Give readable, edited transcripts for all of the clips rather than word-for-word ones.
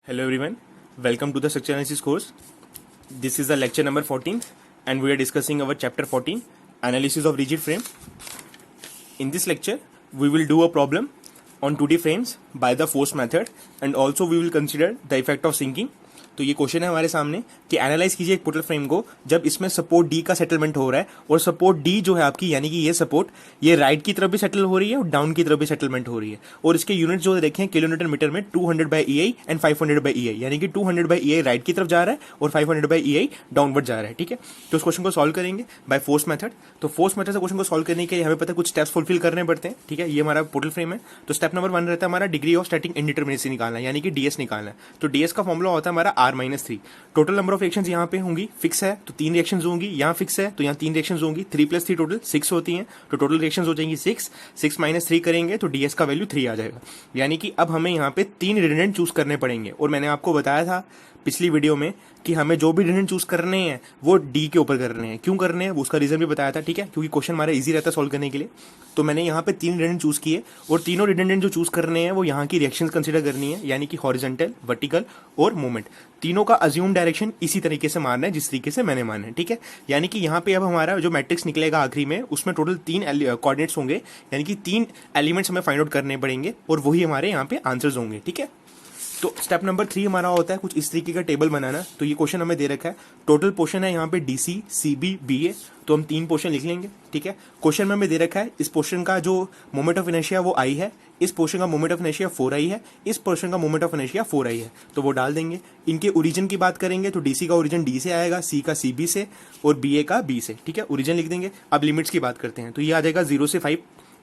Hello everyone, welcome to the structure analysis course. This is the lecture number 14 and we are discussing our chapter 14, analysis of rigid frame. In this lecture, we will do a problem on 2D frames by the force method and also we will consider the effect of sinking. तो ये question है हमारे सामने कि analyse कीजिए एक portal frame को जब इसमें सपोर्ट डी का सेटलमेंट हो रहा है और सपोर्ट डी जो है आपकी यानी कि ये सपोर्ट ये राइट की तरफ भी सेटल हो रही है और डाउन की तरफ भी सेटलमेंट हो रही है और इसके यूनिट जो देखें किलोमीटर मीटर में 200/EI एंड 500/EI यानी कि 200/EI राइट की तरफ जा रहा है और 500/EI डाउनवर्ड जा रहा है। ठीक है, तो इस क्वेश्चन को सॉल्व करेंगे बाय फोर्स मेथड। तो फोर्स मेथड से क्वेश्चन को सॉल्व करने के लिए हमें पता है कुछ स्टेप्स फुलफिल करने पड़ते हैं। ठीक है, ये हमारा पोर्टल फ्रेम है। तो स्टेप नंबर 1 रहता है हमारा डिग्री ऑफ स्टैटिक इंडिटरमिनेसी निकालना यानी कि डीएस निकालना है। तो डीएस का फॉर्मुला होता है हमारा R-3। Total number of reactions यहाँ पे होंगी फिक्स है तो 3 रिएक्शंस होंगी, यहाँ फिक्स है तो यहाँ 3 रिएक्शंस होंगी। 3 + 3 टोटल 6 होती हैं। तो टोटल रिएक्शंस हो जाएंगी 6 - 3 करेंगे तो डीएस का वैल्यू 3 आ जाएगा। यानी कि अब हमें यहाँ पे 3 रिडंडेंट चूज करने पड़ेंगे और मैंने आपको बताया था पिछली वीडियो में कि हमें जो भी रिडंडेंट चूज करने हैं वो डी के ऊपर करने हैं। क्यों करने हैं वो उसका रीजन भी बताया था। ठीक है, क्योंकि क्वेश्चन हमारा इजी रहता है सॉल्व करने के लिए। तो मैंने यहाँ पे 3 रिडंडेंट चूज किए और तीनों रिडंडेंट जो चूज करने हैं वो यहाँ की रिएक्शंस कंसीडर करनी है यानी कि हॉरिजॉन्टल, वर्टिकल और मोमेंट। तीनों का अज्यूम डायरेक्शन इसी तरीके से मानना है जिस तरीके से मैंने माना है। ठीक है, यानी कि यहाँ पे अब हमारा जो मैट्रिक्स निकलेगा आखिरी में उसमें टोटल 3 कोऑर्डिनेट्स होंगे यानी कि 3 एलिमेंट्स हमें फाइंड आउट करने पड़ेंगे और वही हमारे यहाँ पे आंसर्स होंगे। ठीक है, तो स्टेप नंबर 3 हमारा होता है कुछ इस तरीके का टेबल बनाना। तो ये क्वेश्चन हमें दे रखा है, टोटल पोर्शन है यहाँ पे DC, CB, BA। तो हम 3 पोर्शन लिख लेंगे। ठीक है, क्वेश्चन में हमें दे रखा है इस पोर्शन का जो मोमेंट ऑफ इनर्शिया वो I है, इस पोर्शन का मोमेंट ऑफ इनर्शिया 4I है, इस पोर्शन का मोमेंट ऑफ इनर्शिया 4I है। तो वो डाल देंगे। इनके ओरिजिन की बात करेंगे तो DC का ओरिजिन D से आएगा, C का CB से और BA का B से। ठीक है, ओरिजिन लिख देंगे। अब लिमिट्स की बात करते हैं तो ये आ जाएगा 0 से 5,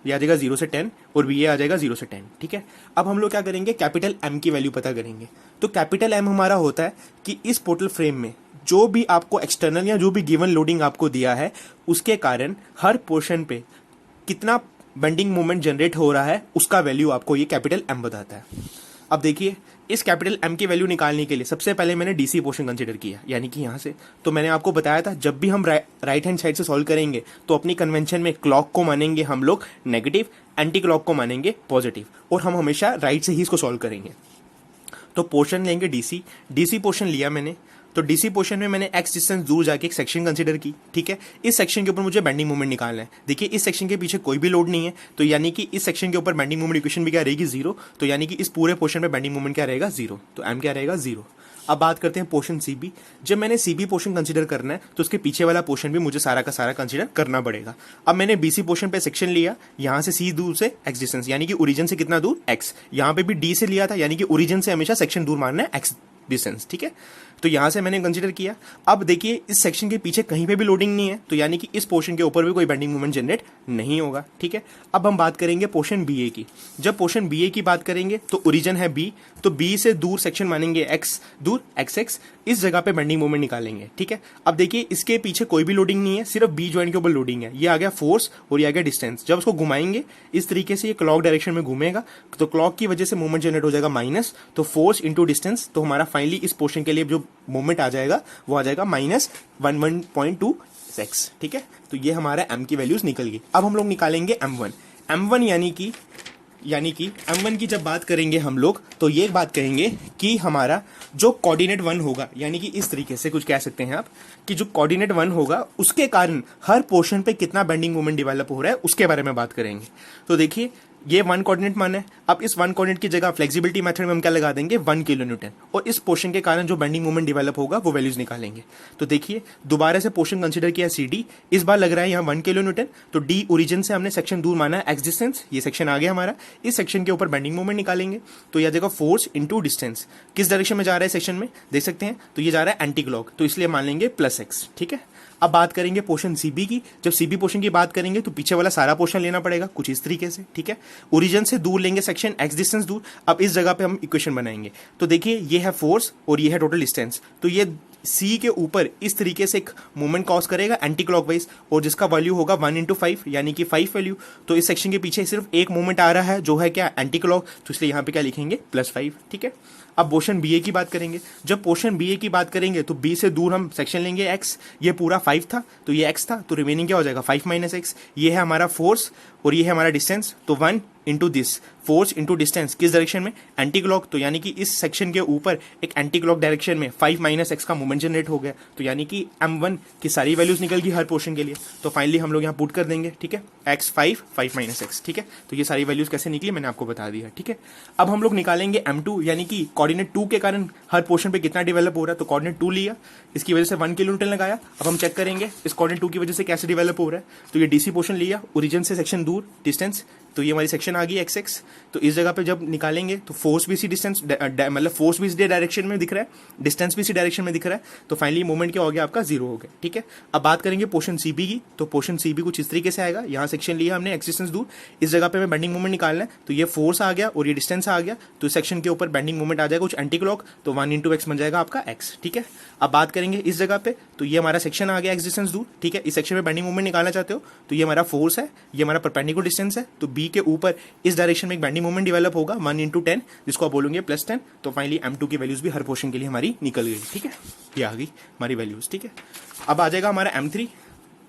ये आ जाएगा 0 से 10 और ये आ जाएगा 0 से 10। ठीक है, अब हम लोग क्या करेंगे कैपिटल M की वैल्यू पता करेंगे। तो कैपिटल M हमारा होता है कि इस पोर्टल फ्रेम में जो भी आपको एक्सटर्नल या जो भी गिवन लोडिंग आपको दिया है उसके कारण हर पोर्शन पे कितना बेंडिंग मोमेंट जनरेट हो रहा है उसका वैल्यू आपको ये कैपिटल M बताता है। अब देखिए इस कैपिटल M की वैल्यू निकालने के लिए सबसे पहले मैंने DC पोर्शन कंसीडर किया यानी कि यहाँ से। तो मैंने आपको बताया था जब भी हम राइट हैंड साइड से सॉल्व करेंगे तो अपनी कन्वेंशन में क्लॉक को मानेंगे हम लोग नेगेटिव, एंटी क्लॉक को मानेंगे पॉजिटिव और हम हमेशा राइट से ही इसको सॉल्व करेंगे। तो पोर्शन लेंगे DC पोर्शन लिया मैंने। तो DC पोर्शन में मैंने x डिस्टेंस दूर जाके एक सेक्शन कंसीडर की। ठीक है, इस सेक्शन के ऊपर मुझे बेंडिंग मोमेंट निकालना है। देखिए इस सेक्शन के पीछे कोई भी लोड नहीं है तो यानी कि इस सेक्शन के ऊपर बेंडिंग मोमेंट इक्वेशन भी क्या रहेगी 0। तो यानी कि इस पूरे पोर्शन में बेंडिंग मोमेंट क्या रहेगा 0। तो M क्या रहेगा 0। अब बात करते हैं पोर्शन CB। जब मैंने CB पोर्शन कंसीडर करना है तो उसके पीछे वाला पोर्शन भी मुझे सारा का सारा कंसीडर करना पड़ेगा। अब मैंने BC पोर्शन पे सेक्शन लिया, यहाँ से C दूर से x डिस्टेंस यानी कि ओरिजिन से कितना दूर x, यहाँ पे भी D से लिया था यानी कि ओरिजिन से हमेशा सेक्शन दूर मानना है x डिस्टेंस। ठीक है, तो यहां से मैंने कंसीडर किया। अब देखिए इस सेक्शन के पीछे कहीं पे भी लोडिंग नहीं है तो यानी कि इस पोर्शन के ऊपर भी कोई बेंडिंग मोमेंट जनरेट नहीं होगा। ठीक है, अब हम बात करेंगे पोर्शन BA की। जब पोर्शन BA की बात करेंगे तो ओरिजिन है B, तो B से दूर सेक्शन मानेंगे x दूर XX, इस जगह पे बेंडिंग मोमेंट निकालेंगे। ठीक है, अब देखिए इसके पीछे कोई भी लोडिंग नहीं है, सिर्फ B जॉइंट के ऊपर लोडिंग है। ये आ गया फोर्स और ये आ गया डिस्टेंस। जब उसको घुमाएंगे इस तरीके से ये क्लॉक डायरेक्शन में घूमेगा तो क्लॉक की वजह से मूवमेंट जनरेट हो जाएगा माइनस, तो फोर्स इंटू डिस्टेंस। तो हमारा फाइनली इस पोर्शन के लिए जो मूवमेंट आ जाएगा वो आ जाएगा -11.2x। ठीक है, तो ये हमारा M की वैल्यूज निकल गई। अब हम लोग निकालेंगे M1 यानी कि M1 की जब बात करेंगे हम लोग तो ये बात कहेंगे कि हमारा जो कोऑर्डिनेट 1 होगा यानी कि इस तरीके से कुछ कह सकते हैं आप कि जो कोऑर्डिनेट 1 होगा उसके कारण हर पोर्शन पे कितना बेंडिंग मोमेंट डेवलप हो रहा है उसके बारे में बात करेंगे। तो देखिए ये 1 कोऑर्डिनेट मान है। अब इस 1 कोऑर्डिनेट की जगह फ्लेक्सिबिलिटी मेथड में हम क्या लगा देंगे 1 किलोन्यूटन और इस पोर्शन के कारण जो बेंडिंग मोमेंट डेवलप होगा वो वैल्यूज निकालेंगे। तो देखिए दोबारा से पोर्शन कंसीडर किया CD, इस बार लग रहा है यहाँ 1 किलोन्यूटन। तो D ओरिजिन से हमने सेक्शन दूर माना है x डिस्टेंस, ये सेक्शन आ गया हमारा। इस सेक्शन के ऊपर बेंडिंग मोमेंट निकालेंगे तो यह जगह फोर्स इंटू डिस्टेंस किस डायरेक्शन में जा रहा है सेक्शन में देख सकते हैं। तो ये जा रहा है एंटी क्लॉक तो इसलिए मान लेंगे +x। ठीक है, अब बात करेंगे पोर्शन CB की। जब CB पोर्शन की बात करेंगे तो पीछे वाला सारा पोर्शन लेना पड़ेगा कुछ इस तरीके से। ठीक है, ओरिजिन से दूर लेंगे सेक्शन x डिस्टेंस दूर। अब इस जगह पे हम इक्वेशन बनाएंगे तो देखिए ये है फोर्स और ये है टोटल डिस्टेंस। तो ये C के ऊपर इस तरीके से एक मूवमेंट कॉज करेगा एंटी क्लॉकवाइज और जिसका वैल्यू होगा 1 × 5 यानी कि 5 वैल्यू। तो इस सेक्शन के पीछे सिर्फ एक मूवमेंट आ रहा है जो है क्या एंटी क्लॉक, तो इसलिए यहाँ पे क्या लिखेंगे +5। ठीक है, अब पोर्शन BA की बात करेंगे। जब पोर्शन BA की बात करेंगे तो B से दूर हम सेक्शन लेंगे x, ये पूरा 5 था तो ये x था तो रिमेनिंग क्या हो जाएगा 5 - x। ये है हमारा फोर्स और ये है हमारा डिस्टेंस तो 1 into this, force into distance किस डायरेक्शन में, एंटी क्लॉक, तो यानी कि इस सेक्शन के ऊपर एक एंटी क्लॉक डायरेक्शन में 5 माइनस एक्स का मूवमेंट जनरेट हो गया, तो यानी कि m1 की सारी वैल्यूज निकल गई हर पोर्शन के लिए। तो फाइनली हम लोग यहाँ पुट कर देंगे, ठीक है, x 5 माइनस एक्स, ठीक है। तो ये सारी वैल्यूज कैसे निकली मैंने आपको बता दिया, ठीक है। अब हम लोग निकालेंगे m2, यानी कि कोऑर्डिनेट 2 के कारण हर पोर्शन पे कितना डेवलप हो रहा है, तो कोऑर्डिनेट 2 लिया, इसकी वजह से 1 किलो न्यूटन लगाया। अब हम चेक करेंगे इस कोऑर्डिनेट 2 की वजह से कैसे डेवलप हो रहा है, तो ये डीसी पोर्शन लिया, ओरिजिन से सेक्शन दूर डिस्टेंस, तो ये हमारी सेक्शन आ गई xx। तो इस जगह पे जब निकालेंगे तो फोर्स भी इसी डिस्टेंस मतलब फोर्स भी इस डायरेक्शन में दिख रहा है, डिस्टेंस भी इसी डायरेक्शन में दिख रहा है, तो फाइनली मूवमेंट क्या हो गया आपका, 0 हो गया, ठीक है। अब बात करेंगे पोर्शन सीबी की, तो पोर्शन सीबी कुछ इस तरीके से आएगा, यहाँ सेक्शन लिया हमने x डिस्टेंस दूर, इस जगह पे हमें बेंडिंग मूवमेंट निकालना है, तो ये फोर्स आ गया और ये डिस्टेंस आ गया, तो इस सेक्शन के ऊपर बेंडिंग मूवमेंट आ जाएगा कुछ एंटी क्लॉक, तो 1 इंटू एक्स बन जाएगा आपका x, ठीक है। अब बात करेंगे इस जगह पे, तो ये हमारा सेक्शन आ गया x डिस्टेंस दूर, ठीक है। इस सेक्शन में बेंडिंग मूवमेंट निकालना चाहते हो तो ये हमारा फोर्स है, ये हमारा परपेंडिकुलर डिस्टेंस है, तो b के ऊपर इस डायरेक्शन में एक बेंडिंग मूवमेंट डेवलप होगा 1 इंटू 10, जिसको आप बोलोगे +10। तो फाइनली m2 की वैल्यूज भी हर पोर्शन के लिए हमारी निकल गई, ठीक है, ये आ गई हमारी वैल्यूज, ठीक है। अब आ जाएगा हमारा m3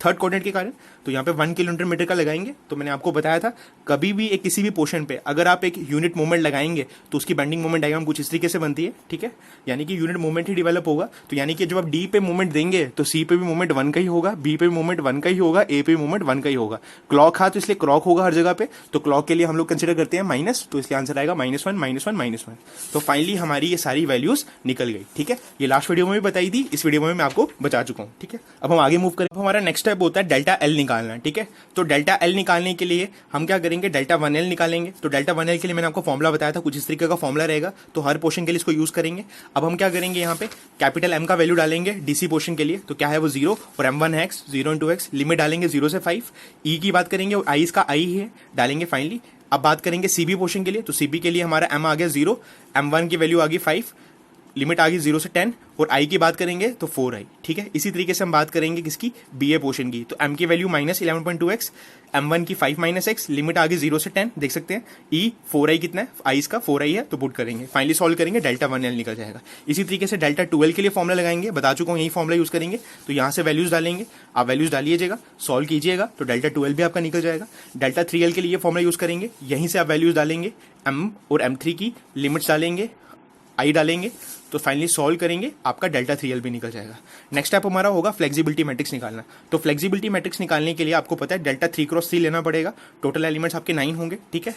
थर्ड कोऑर्डिनेट के कारण, तो यहाँ पे 1 किलो न्यूटन मीटर का लगाएंगे। तो मैंने आपको बताया था कभी भी एक किसी भी पोर्शन पे अगर आप एक यूनिट मूवमेंट लगाएंगे तो उसकी बेंडिंग मूवमेंट डायग्राम कुछ इस तरीके से बनती है, ठीक है, यानी कि यूनिट मूवमेंट ही डेवलप होगा। तो यानी कि जब आप डी पे मूवमेंट देंगे तो सी पे भी मूवमेंट 1 का ही होगा, बी पे भी मूवमेंट 1 का ही होगा, ए पे भी मूवमेंट 1 का ही होगा। क्लॉक था तो इसलिए क्लॉक होगा हर जगह पे, तो क्लॉक के लिए हम लोग कंसिडर करते हैं माइनस, तो इसलिए आंसर आएगा -1 -1 -1। तो फाइनली हमारी ये सारी वैल्यूज निकल गई, ठीक है। ये लास्ट वीडियो में भी बताई थी, इस वीडियो में मैं आपको बता चुका हूँ, ठीक है। अब हम आगे मूव करें, हमारा नेक्स्ट स्टेप होता है डेल्टा एल निकालना, ठीक है। तो डेल्टा एल निकालने के लिए हम क्या करेंगे, डेल्टा 1L निकालेंगे। तो डेल्टा 1L के लिए मैंने आपको फॉर्मुला बताया था, कुछ इस तरीके का फॉर्मुला रहेगा, तो हर पोर्शन के लिए इसको यूज करेंगे। अब हम क्या करेंगे, यहाँ पे कैपिटल M का वैल्यू डालेंगे डीसी पोर्शन के लिए, तो क्या है वो 0, और M1 है x, 0 इंटू एक्स, लिमिट डालेंगे 0 से 5, ई की बात करेंगे और आई इसका आई ही है, डालेंगे फाइनली। अब बात करेंगे सीबी पोर्शन के लिए, तो सीबी के लिए हमारा M आ गया 0, M1 की वैल्यू आ गई 5, लिमिट आ गई 0 से 10, और आई की बात करेंगे तो 4i, ठीक है। इसी तरीके से हम बात करेंगे किसकी, बी ए पोर्शन की, तो m की वैल्यू -11.2x, m1 की 5 माइनस एक्स, लिमिट आ गई 0 से 10, देख सकते हैं। ई 4i कितना है, आई इसका 4i है, तो पुट करेंगे, फाइनली सॉल्व करेंगे, डेल्टा 1L निकल जाएगा। इसी तरीके से डेल्टा 2L के लिए फॉर्मुला लगाएंगे, बता चुका हूँ यही फॉर्मुला यूज करेंगे। तो यहाँ से वैल्यूज डालेंगे, आप वैल्यूज डालिएगा, सॉल्व कीजिएगा, तो डेल्टा 2L भी आपका निकल जाएगा। डेल्टा 3L के लिए ये फॉर्मुला यूज करेंगे, यहीं से आप वैल्यूज डालेंगे, m और m3 की लिमिट्स डालेंगे, आई डालेंगे, तो फाइनली सॉल्व करेंगे, आपका डेल्टा 3L भी निकल जाएगा। नेक्स्ट स्टेप हमारा होगा फ्लेक्सिबिलिटी मैट्रिक्स निकालना। तो फ्लेक्सिबिलिटी मैट्रिक्स निकालने के लिए आपको पता है डेल्टा 3x3 लेना पड़ेगा, टोटल एलिमेंट्स आपके 9 होंगे, ठीक है।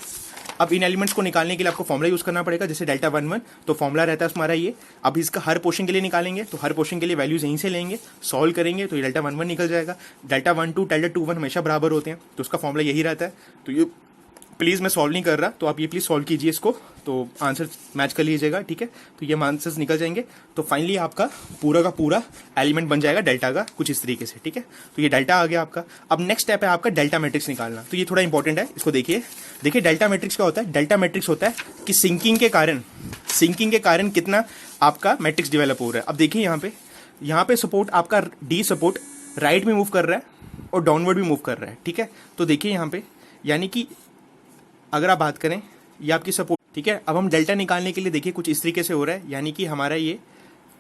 अब इन एलिमेंट्स को निकालने के लिए आपको फॉर्मुला यूज करना पड़ेगा, जैसे डेल्टा 1 तो फॉर्मुला रहता है हमारा ये। अब इसका हर पोर्शन के लिए निकालेंगे, तो हर पोर्शन के लिए वैल्यूज यहीं से लेंगे, सॉल्व करेंगे, तो ये डेल्टा 1 निकल जाएगा। डेल्टा 1 2 डेल्टा 2 1 हमेशा बराबर होते हैं, तो उसका फॉर्मुला यही रहता है। तो ये प्लीज़ मैं सॉल्व नहीं कर रहा, तो आप ये प्लीज़ सॉल्व कीजिए इसको, तो आंसर मैच कर लीजिएगा, ठीक है। तो ये आंसर्स निकल जाएंगे, तो फाइनली आपका पूरा का पूरा एलिमेंट बन जाएगा डेल्टा का कुछ इस तरीके से, ठीक है। तो ये डेल्टा आ गया आपका। अब नेक्स्ट स्टेप है आपका डेल्टा मैट्रिक्स निकालना, तो ये थोड़ा इंपॉर्टेंट है, इसको देखिए। देखिए डेल्टा मैट्रिक्स क्या होता है, डेल्टा मैट्रिक्स होता है कि सिंकिंग के कारण कितना आपका मैट्रिक्स डेवलप हो रहा है। अब देखिए यहाँ पे सपोर्ट आपका डी सपोर्ट राइट में मूव कर रहा है और डाउनवर्ड भी मूव कर रहा है, ठीक है। तो देखिए यहाँ पे, यानी कि अगर आप बात करें ये आपकी सपोर्ट, ठीक है। अब हम डेल्टा निकालने के लिए देखिए कुछ इस तरीके से हो रहा है, यानी कि हमारा ये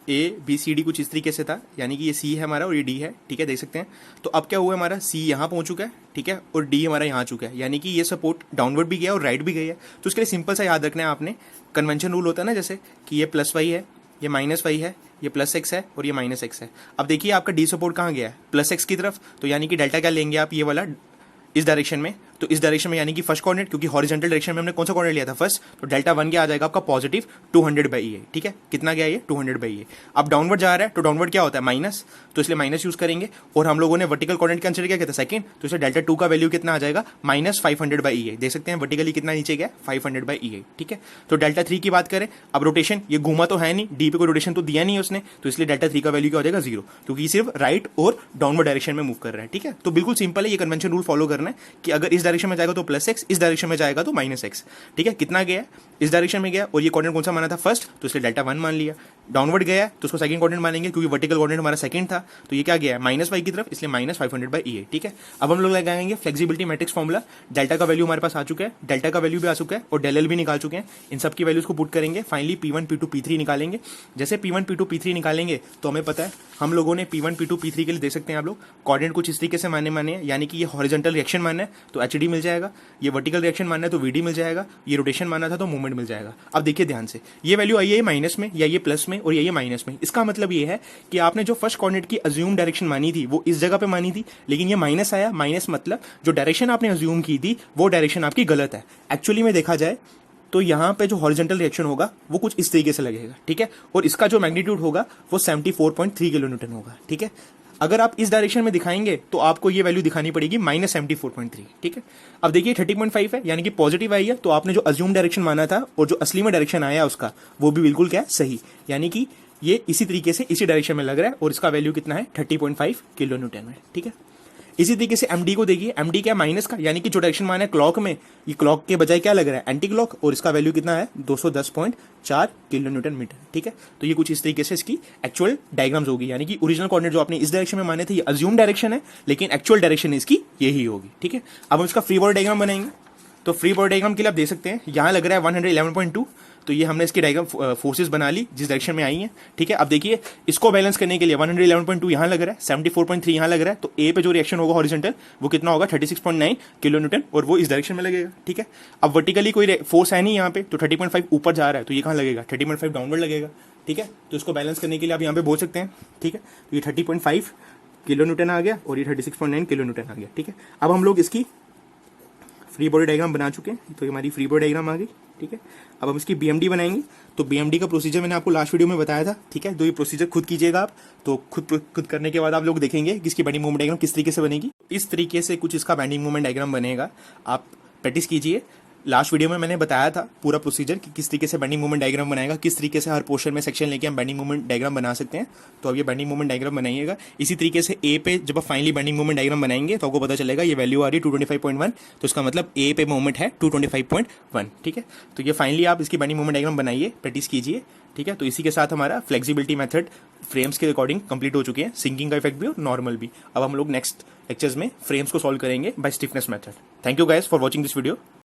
ABCD कुछ इस तरीके से था, यानी कि ये C है हमारा और ये D है, ठीक है, देख सकते हैं। तो अब क्या हुआ, हमारा C यहाँ पहुँच चुका है, ठीक है, और D हमारा यहाँ चुका है, यानी कि ये सपोर्ट डाउनवर्ड भी गया और राइट भी गया है। तो उसके लिए सिंपल सा याद रखना है आपने, कन्वेंशन रूल होता है ना, जैसे कि ये +y है, ये -y है, ये +x है और ये -x है। अब देखिए आपका D सपोर्ट कहाँ गया है, +x की तरफ, तो यानी कि डेल्टा क्या लेंगे आप, ये वाला इस डायरेक्शन में, तो इस डायरेक्शन में यानी कि फर्स्ट कोऑर्डिनेट, क्योंकि हॉरिजॉन्टल डायरेक्शन में हमने कौन सा कोऑर्डिनेट लिया था फर्स्ट, तो डेल्टा 1 क्या आ जाएगा आपका पॉजिटिव 200/A, ठीक है। कितना गया ये 200/A। अब डाउनवर्ड जा रहा है, तो डाउनवर्ड क्या होता है माइनस, तो इसलिए माइनस यूज करेंगे, और हम लोगों ने वर्टिकल कोऑर्डिनेट कंसीडर किया था सेकंड, तो इसलिए डेल्टा 2 का वैल्यू कितना आ जाएगा -500/A, देख सकते हैं वर्टिकली कितना नीचे गया 500/A, ठीक है। तो डेल्टा 3 की बात करें, अब रोटेशन ये घूमा तो है नहीं, डी पे कोई रोटेशन तो दिया नहीं उसने, तो इसलिए डेल्टा 3 का वैल्यू क्या हो जाएगा 0, क्योंकि सिर्फ राइट और डाउनवर्ड डायरेक्शन में मूव कर रहा है, ठीक है। तो बिल्कुल सिंपल है, ये कन्वेंशन रूल फॉलो करना है कि अगर इस डायरेक्शन में जाएगा तो +x, इस डायरेक्शन में जाएगा तो -x, ठीक है। कितना गया, इस डायरेक्शन में गया, और ये कोऑर्डिनेट कौन सा माना था फर्स्ट, तो इसलिए डेल्टा 1 मान लिया। डाउनवर्ड गया तो उसको सेकंड कोऑर्डिनेट मानेंगे, क्योंकि वर्टिकल कोऑर्डिनेट हमारा सेकंड था, तो ये क्या गया है -y की तरफ, इसलिए -500/A, ठीक है। अब हम लोग लगाएंगे फ्लेक्सिबिलिटी मैट्रिक्स फॉर्मुला। डेल्टा का वैल्यू हमारे पास आ चुका है, डेल्टा का वैल्यू भी आ चुका है, और डेल भी निकाल चुके हैं। इन सब की वैल्यूज को पुट करेंगे, फाइनली P1 P2 P3 निकालेंगे। जैसे P1 P2 P3 निकालेंगे तो हमें पता है हम लोगों ने P1 P2 P3 के लिए देख सकते हैं आप लोग कोऑर्डिनेट कुछ इस तरीके से माने, यानी कि ये हॉरिजॉन्टल रिएक्शन माना है, तो HD वेलोसिटी मिल जाएगा, ये वर्टिकल रिएक्शन मानना है तो वीडी मिल जाएगा, ये रोटेशन मानना था तो मूवमेंट मिल जाएगा। अब देखिए ध्यान से, ये वैल्यू आई है माइनस में या ये प्लस में और ये माइनस में। इसका मतलब ये है कि आपने जो फर्स्ट कोऑर्डिनेट की अज्यूम डायरेक्शन मानी थी वो इस जगह पे मानी थी, लेकिन ये माइनस आया। माइनस मतलब जो डायरेक्शन आपने अज्यूम की थी वो डायरेक्शन आपकी गलत है। एक्चुअली में देखा जाए तो यहाँ पे जो हॉरिजॉन्टल रिएक्शन होगा वो कुछ इस तरीके से लगेगा, ठीक है, और इसका जो मैग्नीट्यूड होगा वो 74.3 किलो न्यूटन होगा, ठीक है। अगर आप इस डायरेक्शन में दिखाएंगे तो आपको ये वैल्यू दिखानी पड़ेगी -74.3, ठीक है। अब देखिए 30.5 है, यानी कि पॉजिटिव आई है, तो आपने जो अज्यूम डायरेक्शन माना था और जो असली में डायरेक्शन आया उसका वो भी बिल्कुल क्या है, सही, यानी कि ये इसी तरीके से इसी डायरेक्शन में लग रहा है और इसका वैल्यू कितना है 30.5 किलो न्यूटन में, ठीक है। इसी तरीके से एमडी को देखिए, एमडी क्या माइनस का, यानी कि जो डायरेक्शन माना है क्लॉक में, ये क्लॉक के बजाय क्या लग रहा है, एंटी क्लॉक, और इसका वैल्यू कितना है 210.4 किलो न्यूटन मीटर, ठीक है। तो ये कुछ इस तरीके से इसकी एक्चुअल डायग्राम्स होगी, यानी कि ओरिजिनल कोऑर्डिनेट जो आपने इस डायरेक्शन में माने थे ये अज्यूम डायरेक्शन है, लेकिन एक्चुअल डायरेक्शन इसकी यही होगी, ठीक है। अब हम इसका फ्री बॉडी डायग्राम बनाएंगे। तो फ्री बॉडी डायग्राम के लिए आप देख सकते हैं यहाँ लग रहा है 111.2, तो ये हमने इसकी डायग्राम फोर्सेस बना ली जिस डायरेक्शन में आई हैं, ठीक है। अब देखिए इसको बैलेंस करने के लिए 111.2 यहाँ लग रहा है, 74.3 यहाँ लग रहा है, तो ए पे जो रिएक्शन होगा हॉरिजॉन्टल वो कितना होगा 36.9 किलो न्यूटन, और वो इस डायरेक्शन में लगेगा, ठीक है। अब वर्टिकली कोई फोर्स है नहीं यहाँ पे, तो 30.5 ऊपर जा रहा है, तो ये कहाँ लगेगा 30.5 डाउनवर्ड लगेगा, ठीक है। तो इसको बैलेंस करने के लिए आप यहाँ पे बोल सकते हैं, ठीक है। तो ये 30.5 किलो न्यूटन आ गया और ये 36.9 किलो न्यूटन आ गया, ठीक है। अब हम लोग इसकी फ्री बॉडी डायग्राम बना चुके हैं, तो ये हमारी फ्री बॉडी डायग्राम आ गई, ठीक है। अब हम इसकी बीएमडी बनाएंगे। तो बीएमडी का प्रोसीजर मैंने आपको लास्ट वीडियो में बताया था, ठीक है। तो ये प्रोसीजर खुद कीजिएगा आप, तो खुद करने के बाद आप लोग देखेंगे कि इसकी बेंडिंग मूवमेंट डायग्राम किस तरीके से बनेगी। इस तरीके से कुछ इसका बेंडिंग मूवमेंट डायग्राम बनेगा, आप प्रैक्टिस कीजिए। लास्ट वीडियो में मैंने बताया था पूरा प्रोसीजर कि किस तरीके से बेंडिंग मूवमेंट डायग्राम बनाएगा, किस तरीके से हर पोर्शन में सेक्शन लेके हम बेंडिंग मूवमेंट डायग्राम बना सकते हैं। तो अब ये बेंडिंग मूवमेंट डायग्राम बनाइएगा। इसी तरीके से ए पे जब आप फाइनली बेंडिंग मूवमेंट डायग्राम बनाएंगे तो आपको पता चलेगा ये वैल्यू आ रही है 225.1, तो इसका मतलब ए पे मूवमेंट है 225.1, ठीक है। तो ये फाइनली आप इसकी बेंडिंग मूवमेंट डायग्राम बनाइए, प्रैक्टिस कीजिए, ठीक है। तो इसी के साथ हमारा फ्लेक्सिबिलिटी मेथड फ्रेम्स के अकॉर्डिंग कंप्लीट हो चुके हैं, सिंकिंग का इफेक्ट भी और नॉर्मल भी। अब हम लोग नेक्स्ट लेक्चर्स में फ्रेम्स को सॉल्व करेंगे by stiffness method. Thank you guys for watching this video.